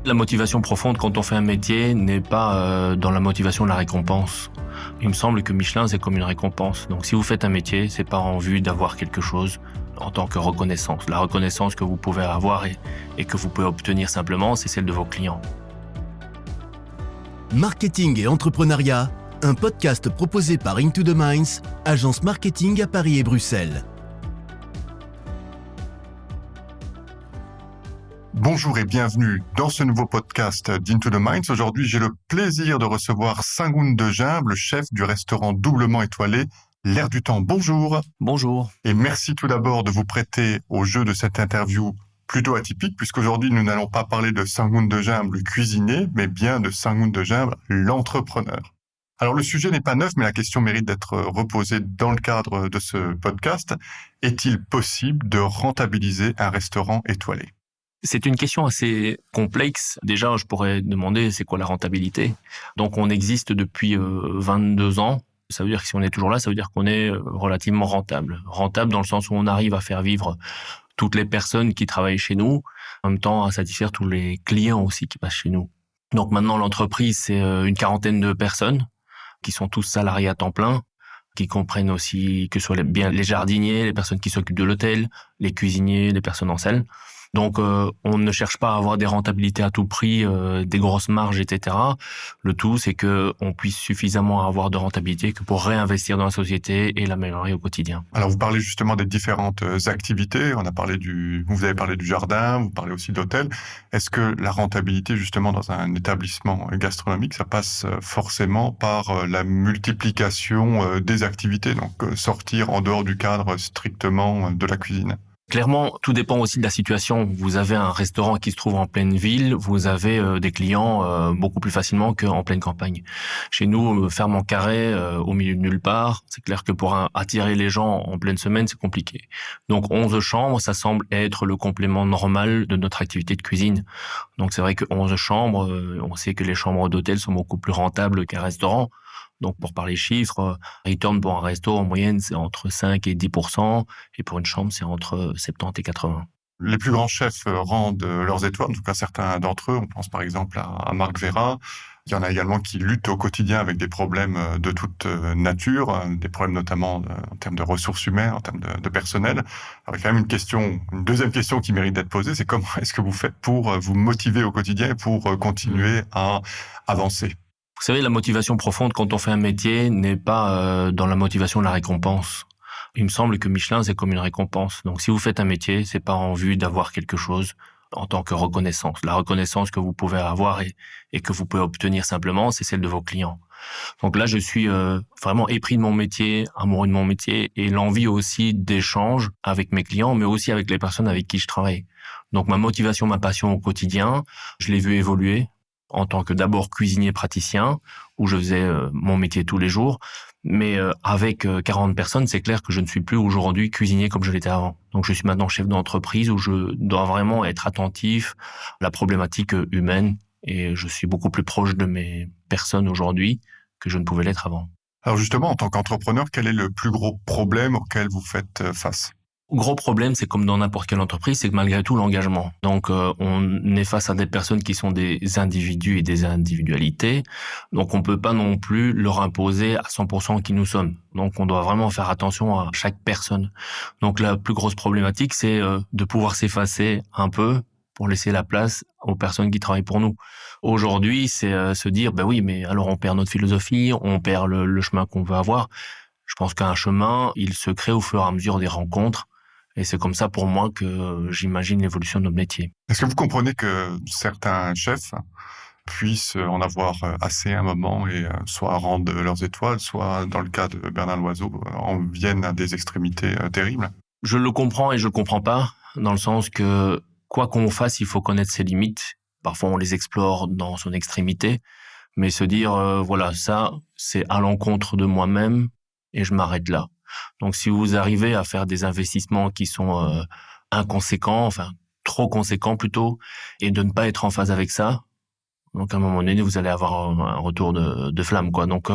La motivation profonde quand on fait un métier n'est pas dans la motivation de la récompense. Il me semble que Michelin, c'est comme une récompense. Donc si vous faites un métier, c'est pas en vue d'avoir quelque chose en tant que reconnaissance. La reconnaissance que vous pouvez avoir et que vous pouvez obtenir simplement, c'est celle de vos clients. Marketing et entrepreneuriat, un podcast proposé par Into the Minds, agence marketing à Paris et Bruxelles. Bonjour et bienvenue dans ce nouveau podcast d'Into the Minds. Aujourd'hui, j'ai le plaisir de recevoir Sangoun Dejimbe, le chef du restaurant doublement étoilé L'Air du Temps. Bonjour. Bonjour. Et merci tout d'abord de vous prêter au jeu de cette interview plutôt atypique, puisqu'aujourd'hui, nous n'allons pas parler de Sangoun Dejimbe, le cuisinier, mais bien de Sangoun Dejimbe, l'entrepreneur. Alors, le sujet n'est pas neuf, mais la question mérite d'être reposée dans le cadre de ce podcast. Est-il possible de rentabiliser un restaurant étoilé ? C'est une question assez complexe. Déjà, je pourrais demander c'est quoi la rentabilité. Donc, on existe depuis 22 ans. Ça veut dire que si on est toujours là, ça veut dire qu'on est relativement rentable. Rentable dans le sens où on arrive à faire vivre toutes les personnes qui travaillent chez nous, en même temps à satisfaire tous les clients aussi qui passent chez nous. Donc maintenant, l'entreprise, c'est une quarantaine de personnes qui sont tous salariés à temps plein, qui comprennent aussi que ce soit les jardiniers, les personnes qui s'occupent de l'hôtel, les cuisiniers, les personnes en salle. Donc, on ne cherche pas à avoir des rentabilités à tout prix, des grosses marges, etc. Le tout, c'est que on puisse suffisamment avoir de rentabilité que pour réinvestir dans la société et l'améliorer au quotidien. Alors, vous parlez justement des différentes activités. Vous avez parlé du jardin, vous parlez aussi de l'hôtel. Est-ce que la rentabilité, justement, dans un établissement gastronomique, ça passe forcément par la multiplication des activités, donc sortir en dehors du cadre strictement de la cuisine ? Clairement, tout dépend aussi de la situation. Vous avez un restaurant qui se trouve en pleine ville, vous avez des clients beaucoup plus facilement qu'en pleine campagne. Chez nous, ferme en carré, au milieu de nulle part, c'est clair que pour attirer les gens en pleine semaine, c'est compliqué. Donc 11 chambres, ça semble être le complément normal de notre activité de cuisine. Donc c'est vrai que 11 chambres, on sait que les chambres d'hôtel sont beaucoup plus rentables qu'un restaurant. Donc, pour parler chiffres, return pour un resto, en moyenne, c'est entre 5 et 10%, et pour une chambre, c'est entre 70 et 80. Les plus grands chefs rendent leurs étoiles, en tout cas certains d'entre eux. On pense par exemple à Marc Veyrat. Il y en a également qui luttent au quotidien avec des problèmes de toute nature, des problèmes notamment en termes de ressources humaines, en termes de personnel. Alors, il y a quand même une deuxième question qui mérite d'être posée, c'est comment est-ce que vous faites pour vous motiver au quotidien et pour continuer à avancer ? Vous savez, la motivation profonde quand on fait un métier n'est pas dans la motivation de la récompense. Il me semble que Michelin, c'est comme une récompense. Donc si vous faites un métier, c'est pas en vue d'avoir quelque chose en tant que reconnaissance. La reconnaissance que vous pouvez avoir et que vous pouvez obtenir simplement, c'est celle de vos clients. Donc là, je suis vraiment épris de mon métier, amoureux de mon métier et l'envie aussi d'échange avec mes clients, mais aussi avec les personnes avec qui je travaille. Donc ma motivation, ma passion au quotidien, je l'ai vu évoluer en tant que d'abord cuisinier praticien, où je faisais mon métier tous les jours. Mais avec 40 personnes, c'est clair que je ne suis plus aujourd'hui cuisinier comme je l'étais avant. Donc je suis maintenant chef d'entreprise où je dois vraiment être attentif à la problématique humaine et je suis beaucoup plus proche de mes personnes aujourd'hui que je ne pouvais l'être avant. Alors justement, en tant qu'entrepreneur, quel est le plus gros problème auquel vous faites face ? Gros problème, c'est comme dans n'importe quelle entreprise, c'est que malgré tout l'engagement. Donc on est face à des personnes qui sont des individus et des individualités. Donc on peut pas non plus leur imposer à 100% qui nous sommes. Donc on doit vraiment faire attention à chaque personne. Donc la plus grosse problématique, c'est de pouvoir s'effacer un peu pour laisser la place aux personnes qui travaillent pour nous. Aujourd'hui, c'est se dire oui, mais alors on perd notre philosophie, on perd le chemin qu'on veut avoir. Je pense qu'un chemin, il se crée au fur et à mesure des rencontres. Et c'est comme ça, pour moi, que j'imagine l'évolution de notre métier. Est-ce que vous comprenez que certains chefs puissent en avoir assez à un moment et soit rendre leurs étoiles, soit, dans le cas de Bernard Loiseau, en viennent à des extrémités terribles ? Je le comprends et je le comprends pas, dans le sens que, quoi qu'on fasse, il faut connaître ses limites. Parfois, on les explore dans son extrémité, mais se dire, voilà, ça, c'est à l'encontre de moi-même et je m'arrête là. Donc, si vous arrivez à faire des investissements qui sont inconséquents, enfin trop conséquents plutôt, et de ne pas être en phase avec ça, donc à un moment donné, vous allez avoir un retour de flamme, quoi. Donc,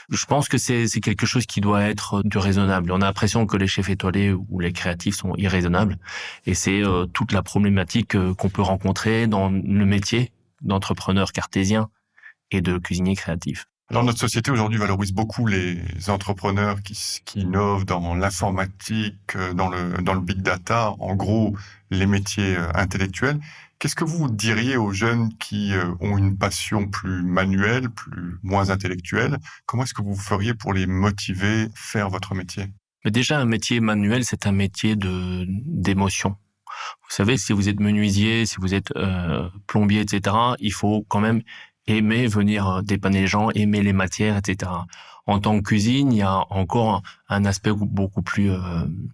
je pense que c'est quelque chose qui doit être du raisonnable. On a l'impression que les chefs étoilés ou les créatifs sont irraisonnables, et c'est toute la problématique qu'on peut rencontrer dans le métier d'entrepreneurs cartésiens et de cuisiniers créatifs. Alors, notre société aujourd'hui valorise beaucoup les entrepreneurs qui innovent dans l'informatique, dans le big data, en gros, les métiers intellectuels. Qu'est-ce que vous diriez aux jeunes qui ont une passion plus manuelle, moins intellectuelle? Comment est-ce que vous feriez pour les motiver à faire votre métier? Mais déjà, un métier manuel, c'est un métier d'émotion. Vous savez, si vous êtes menuisier, si vous êtes plombier, etc., il faut quand même aimer venir dépanner les gens, aimer les matières, etc. En tant que cuisine, il y a encore un aspect beaucoup plus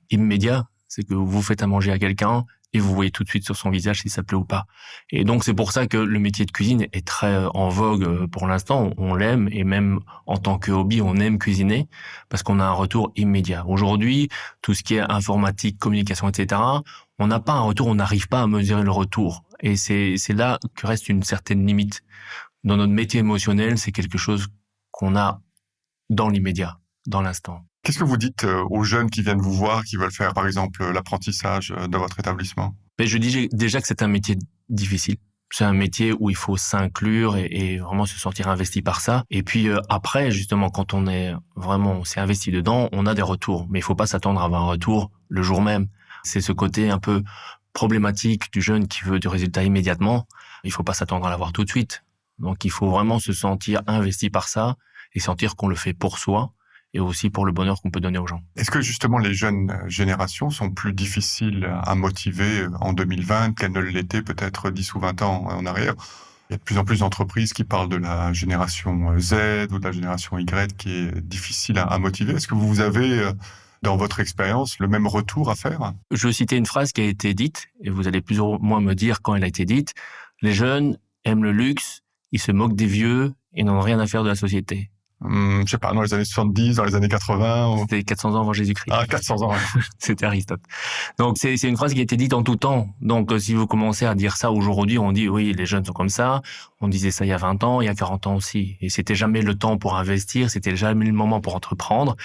immédiat. C'est que vous faites à manger à quelqu'un et vous voyez tout de suite sur son visage si ça plaît ou pas. Et donc, c'est pour ça que le métier de cuisine est très en vogue pour l'instant. On l'aime et même en tant que hobby, on aime cuisiner parce qu'on a un retour immédiat. Aujourd'hui, tout ce qui est informatique, communication, etc., on n'a pas un retour, on n'arrive pas à mesurer le retour. Et c'est là que reste une certaine limite. Dans notre métier émotionnel, c'est quelque chose qu'on a dans l'immédiat, dans l'instant. Qu'est-ce que vous dites aux jeunes qui viennent vous voir, qui veulent faire, par exemple, l'apprentissage de votre établissement? Mais je dis déjà que c'est un métier difficile. C'est un métier où il faut s'inclure et vraiment se sentir investi par ça. Et puis après, justement, quand on s'est investi dedans, on a des retours. Mais il faut pas s'attendre à avoir un retour le jour même. C'est ce côté un peu problématique du jeune qui veut du résultat immédiatement. Il faut pas s'attendre à l'avoir tout de suite. Donc il faut vraiment se sentir investi par ça et sentir qu'on le fait pour soi et aussi pour le bonheur qu'on peut donner aux gens. Est-ce que justement les jeunes générations sont plus difficiles à motiver en 2020 qu'elles ne l'étaient peut-être 10 ou 20 ans en arrière? Il y a de plus en plus d'entreprises qui parlent de la génération Z ou de la génération Y qui est difficile à motiver. Est-ce que vous avez, dans votre expérience, le même retour à faire? Je vais citer une phrase qui a été dite, et vous allez plus ou moins me dire quand elle a été dite. Les jeunes aiment le luxe, ils se moquent des vieux et n'ont rien à faire de la société. Je sais pas, dans les années 70, dans les années 80 ou... C'était 400 ans avant Jésus-Christ. Ah, 400 ans. Ouais. C'était Aristote. Donc c'est une phrase qui a été dite en tout temps. Donc si vous commencez à dire ça aujourd'hui, on dit oui, les jeunes sont comme ça. On disait ça il y a 20 ans, il y a 40 ans aussi. Et c'était jamais le temps pour investir, c'était jamais le moment pour entreprendre.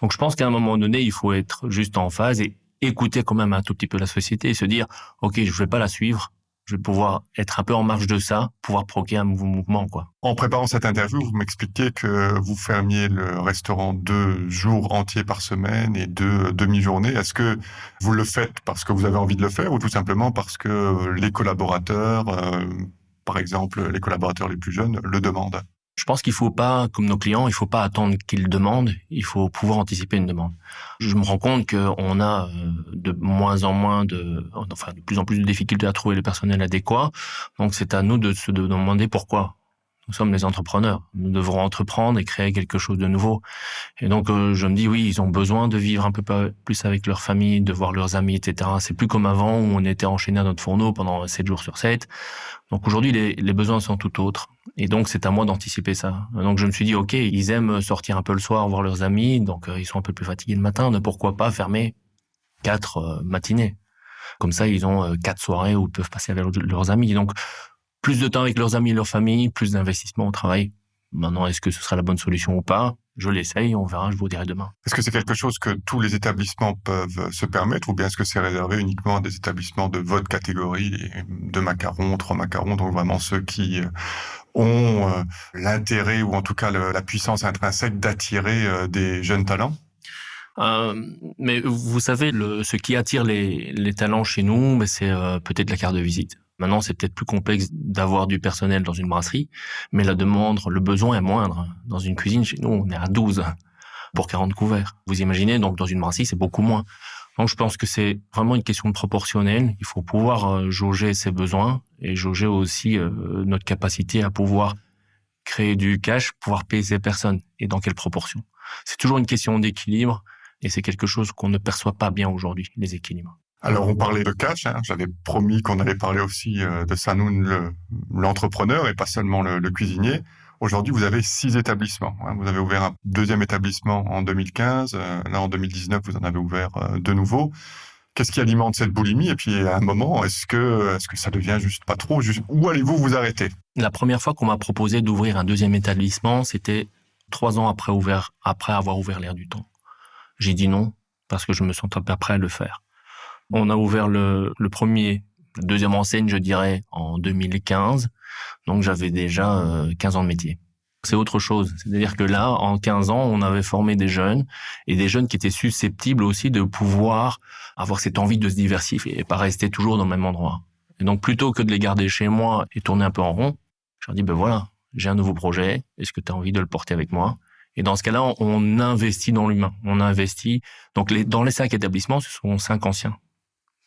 Donc je pense qu'à un moment donné, il faut être juste en phase et écouter quand même un tout petit peu la société et se dire OK, je vais pas la suivre. Je vais pouvoir être un peu en marge de ça, pouvoir provoquer un nouveau mouvement, quoi. En préparant cette interview, vous m'expliquiez que vous fermiez le restaurant 2 jours entiers par semaine et 2 demi-journées. Est-ce que vous le faites parce que vous avez envie de le faire ou tout simplement parce que les collaborateurs, par exemple, les collaborateurs les plus jeunes, le demandent? Je pense qu'il faut pas, comme nos clients, il faut pas attendre qu'ils demandent, il faut pouvoir anticiper une demande. Je me rends compte qu'on a de moins en moins de plus en plus de difficultés à trouver le personnel adéquat. Donc c'est à nous de se demander pourquoi. Nous sommes les entrepreneurs. Nous devrons entreprendre et créer quelque chose de nouveau. Et donc, je me dis, oui, ils ont besoin de vivre un peu plus avec leur famille, de voir leurs amis, etc. C'est plus comme avant où on était enchaîné à notre fourneau pendant 7 jours sur 7. Donc aujourd'hui, les besoins sont tout autres. Et donc, c'est à moi d'anticiper ça. Donc, je me suis dit, OK, ils aiment sortir un peu le soir, voir leurs amis. Donc, ils sont un peu plus fatigués le matin. Donc, pourquoi pas fermer 4 matinées? Comme ça, ils ont 4 soirées où ils peuvent passer avec leurs amis. Donc, plus de temps avec leurs amis et leur famille, plus d'investissement au travail. Maintenant, est-ce que ce sera la bonne solution ou pas? Je l'essaye, on verra, je vous dirai demain. Est-ce que c'est quelque chose que tous les établissements peuvent se permettre ou bien est-ce que c'est réservé uniquement à des établissements de votre catégorie, 2 macarons, 3 macarons, donc vraiment ceux qui ont l'intérêt ou en tout cas la puissance intrinsèque d'attirer des jeunes talents? Mais vous savez, ce qui attire les talents chez nous, c'est peut-être la carte de visite. Maintenant, c'est peut-être plus complexe d'avoir du personnel dans une brasserie, mais la demande, le besoin est moindre. Dans une cuisine, chez nous, on est à 12 pour 40 couverts. Vous imaginez, donc dans une brasserie, c'est beaucoup moins. Donc je pense que c'est vraiment une question de proportionnel. Il faut pouvoir jauger ses besoins et jauger aussi notre capacité à pouvoir créer du cash, pouvoir payer ces personnes et dans quelle proportion. C'est toujours une question d'équilibre et c'est quelque chose qu'on ne perçoit pas bien aujourd'hui, les équilibres. Alors, on parlait de cash, hein. J'avais promis qu'on allait parler aussi de Sanoun, l'entrepreneur, et pas seulement le cuisinier. Aujourd'hui, vous avez 6 établissements. Hein. Vous avez ouvert un 2e établissement en 2015. Là, en 2019, vous en avez ouvert 2 nouveaux. Qu'est-ce qui alimente cette boulimie? Et puis, à un moment, est-ce que ça devient juste pas trop? Où allez-vous vous arrêter? La première fois qu'on m'a proposé d'ouvrir un 2e établissement, c'était 3 ans après avoir ouvert l'Air du Temps. J'ai dit non, parce que je me sentais pas prêt à le faire. On a ouvert le premier La deuxième enseigne, je dirais, en 2015. Donc, j'avais déjà 15 ans de métier. C'est autre chose. C'est-à-dire que là, en 15 ans, on avait formé des jeunes et des jeunes qui étaient susceptibles aussi de pouvoir avoir cette envie de se diversifier et pas rester toujours dans le même endroit. Et donc, plutôt que de les garder chez moi et tourner un peu en rond, je leur dis, voilà, j'ai un nouveau projet. Est-ce que tu as envie de le porter avec moi? Et dans ce cas-là, on investit dans l'humain. On investit. Donc, dans les 5 établissements, ce sont 5 anciens.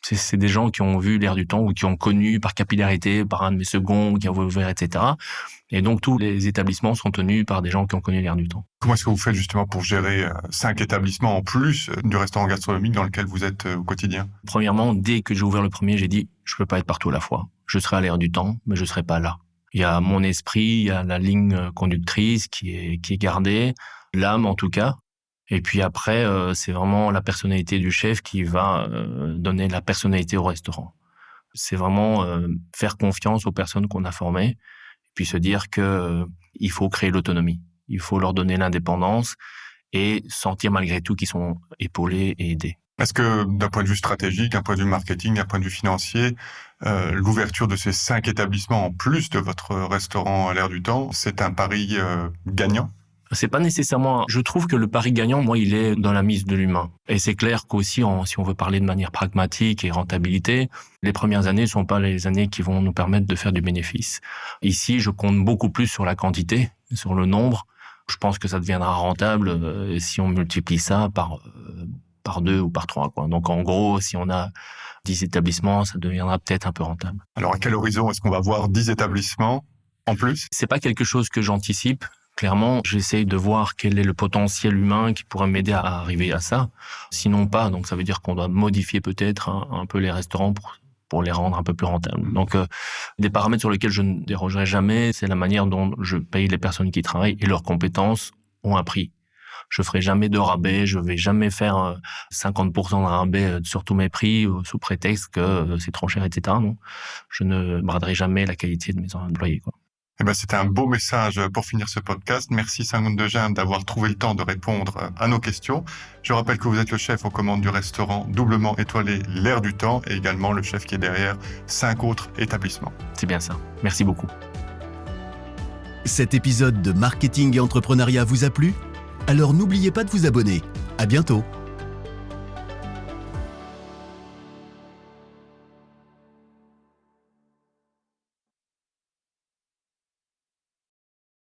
C'est des gens qui ont vu l'air du temps ou qui ont connu par capillarité, par un de mes seconds qui a ouvert, etc. Et donc, tous les établissements sont tenus par des gens qui ont connu l'air du temps. Comment est-ce que vous faites justement pour gérer 5 établissements en plus du restaurant gastronomique dans lequel vous êtes au quotidien? Premièrement, dès que j'ai ouvert le premier, j'ai dit, je peux pas être partout à la fois. Je serai à l'air du temps, mais je serai pas là. Il y a mon esprit, il y a la ligne conductrice qui est gardée, l'âme en tout cas. Et puis après, c'est vraiment la personnalité du chef qui va donner la personnalité au restaurant. C'est vraiment faire confiance aux personnes qu'on a formées, puis se dire que il faut créer l'autonomie, il faut leur donner l'indépendance et sentir malgré tout qu'ils sont épaulés et aidés. Est-ce que d'un point de vue stratégique, d'un point de vue marketing, d'un point de vue financier, l'ouverture de ces 5 établissements en plus de votre restaurant à l'air du temps, c'est un pari gagnant? C'est pas nécessairement. Je trouve que le pari gagnant, moi, il est dans la mise de l'humain. Et c'est clair qu'aussi, si on veut parler de manière pragmatique et rentabilité, les premières années ne sont pas les années qui vont nous permettre de faire du bénéfice. Ici, je compte beaucoup plus sur la quantité, sur le nombre. Je pense que ça deviendra rentable si on multiplie ça par 2 ou par 3, quoi. Donc, en gros, si on a 10 établissements, ça deviendra peut-être un peu rentable. Alors, à quel horizon est-ce qu'on va voir 10 établissements en plus? C'est pas quelque chose que j'anticipe. Clairement, j'essaye de voir quel est le potentiel humain qui pourrait m'aider à arriver à ça. Sinon pas, donc ça veut dire qu'on doit modifier peut-être un peu les restaurants pour les rendre un peu plus rentables. Donc, des paramètres sur lesquels je ne dérogerai jamais, c'est la manière dont je paye les personnes qui travaillent et leurs compétences ont un prix. Je ferai jamais de rabais, je vais jamais faire 50% de rabais sur tous mes prix sous prétexte que c'est trop cher, etc. Non, je ne braderai jamais la qualité de mes employés, quoi. Eh ben, c'était un beau message pour finir ce podcast. Merci Sangoun Dejean d'avoir trouvé le temps de répondre à nos questions. Je rappelle que vous êtes le chef aux commandes du restaurant doublement étoilé L'Air du Temps et également le chef qui est derrière 5 autres établissements. C'est bien ça. Merci beaucoup. Cet épisode de Marketing et Entrepreneuriat vous a plu ? Alors n'oubliez pas de vous abonner. À bientôt.